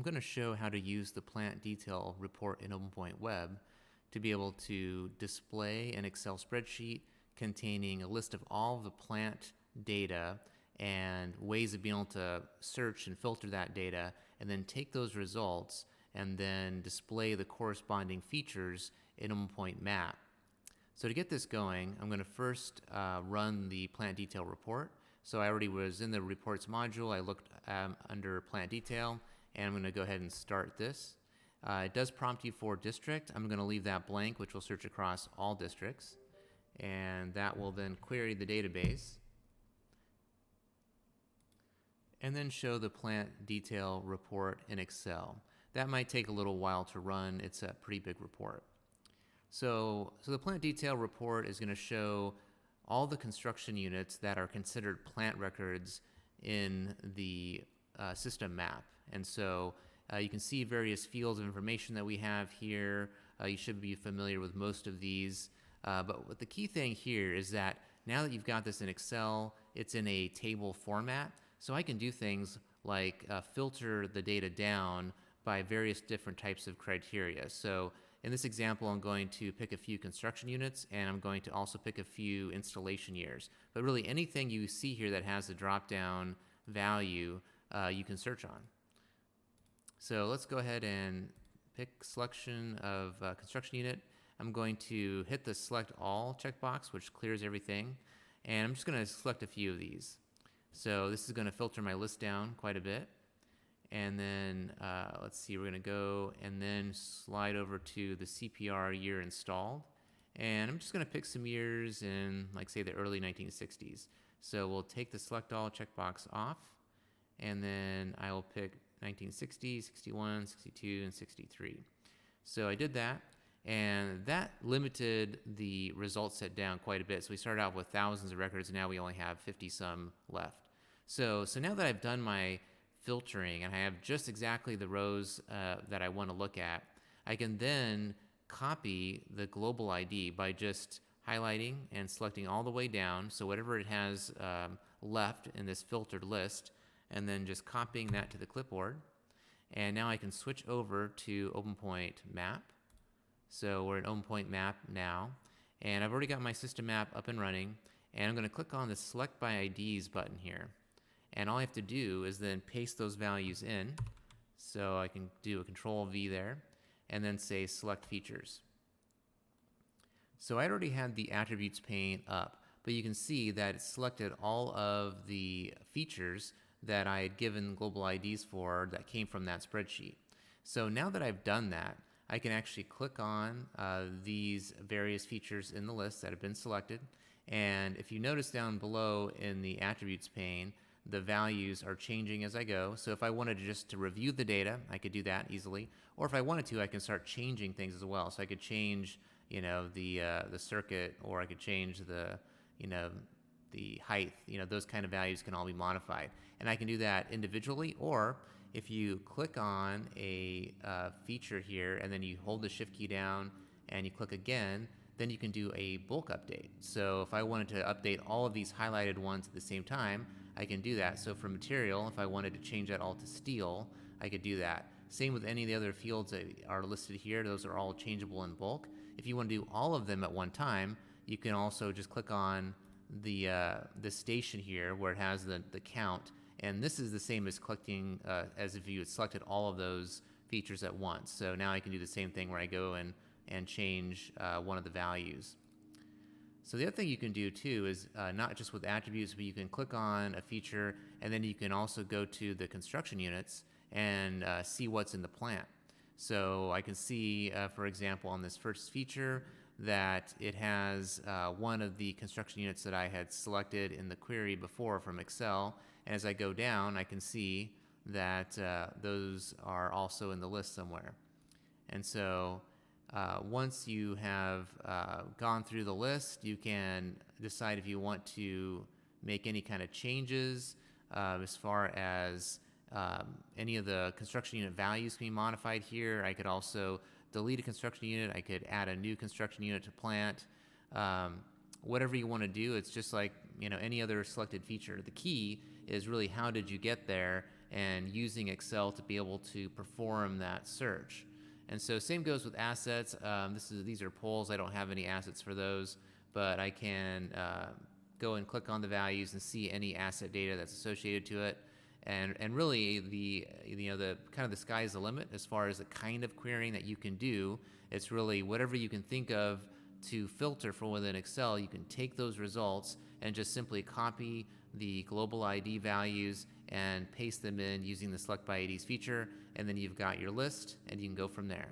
I'm going to show how to use the plant detail report in OpenPoint Web to be able to display an Excel spreadsheet containing a list of all the plant data and ways of being able to search and filter that data, and then take those results and then display the corresponding features in OpenPoint Map. So to get this going, I'm going to first run the plant detail report. So I already was in the reports module. I looked under plant detail, and I'm going to go ahead and start this. It does prompt you for district. I'm going to leave that blank, which will search across all districts, and that will then query the database and then show the plant detail report in Excel. That might take a little while to run. It's a pretty big report. So the plant detail report is going to show all the construction units that are considered plant records in the system map. And so you can see various fields of information that we have here. You should be familiar with most of these. But what the key thing here is that now that you've got this in Excel, it's in a table format. So I can do things like filter the data down by various different types of criteria. So in this example, I'm going to pick a few construction units, and I'm going to also pick a few installation years. But really anything you see here that has a drop-down value, you can search on. So let's go ahead and pick selection of construction unit. I'm going to hit the select all checkbox, which clears everything. And I'm just going to select a few of these. So this is going to filter my list down quite a bit. And then let's see, we're going to go and then slide over to the CPR year installed. And I'm just going to pick some years in, like, say, the early 1960s. So we'll take the select all checkbox off, and then I will pick 1960, 61, 62, and 63. So I did that, and that limited the result set down quite a bit. So we started out with thousands of records, and now we only have 50-some left. So now that I've done my filtering and I have just exactly the rows that I want to look at, I can then copy the global ID by just highlighting and selecting all the way down, so whatever it has left in this filtered list, and then just copying that to the clipboard. And now I can switch over to OpenPoint Map. So we're in OpenPoint Map now, and I've already got my system map up and running, and I'm going to click on the Select by IDs button here. And all I have to do is then paste those values in. So I can do a Control V there, and then say Select Features. So I already had the attributes pane up, but you can see that it selected all of the features that I had given global IDs for that came from that spreadsheet. So now that I've done that, I can actually click on these various features in the list that have been selected. And if you notice down below in the attributes pane, the values are changing as I go. So if I wanted to review the data, I could do that easily. Or if I wanted to, I can start changing things as well. So I could change, the circuit, or I could change the height. Those kind of values can all be modified. And I can do that individually, or if you click on a feature here and then you hold the shift key down and you click again, then you can do a bulk update. So if I wanted to update all of these highlighted ones at the same time, I can do that. So for material, if I wanted to change that all to steel, I could do that. Same with any of the other fields that are listed here. Those are all changeable in bulk. If you want to do all of them at one time, you can also just click on the station here where it has the count. And this is the same as clicking as if you had selected all of those features at once. So now I can do the same thing where I go and change one of the values. So the other thing you can do too is not just with attributes, but you can click on a feature, and then you can also go to the construction units and see what's in the plant. So I can see, for example, on this first feature that it has one of the construction units that I had selected in the query before from Excel. And as I go down, I can see that those are also in the list somewhere. And so once you have gone through the list, you can decide if you want to make any kind of changes as far as any of the construction unit values can be modified here. I could also delete a construction unit. I could add a new construction unit to plant. Whatever you want to do, it's just like any other selected feature. The key is really how did you get there, and using Excel to be able to perform that search. And so same goes with assets. These are polls. I don't have any assets for those, but I can go and click on the values and see any asset data that's associated to it. And really the kind of the sky's the limit as far as the kind of querying that you can do. It's really whatever you can think of to filter from within Excel. You can take those results and just simply copy the global ID values and paste them in using the Select by IDs feature, and then you've got your list, and you can go from there.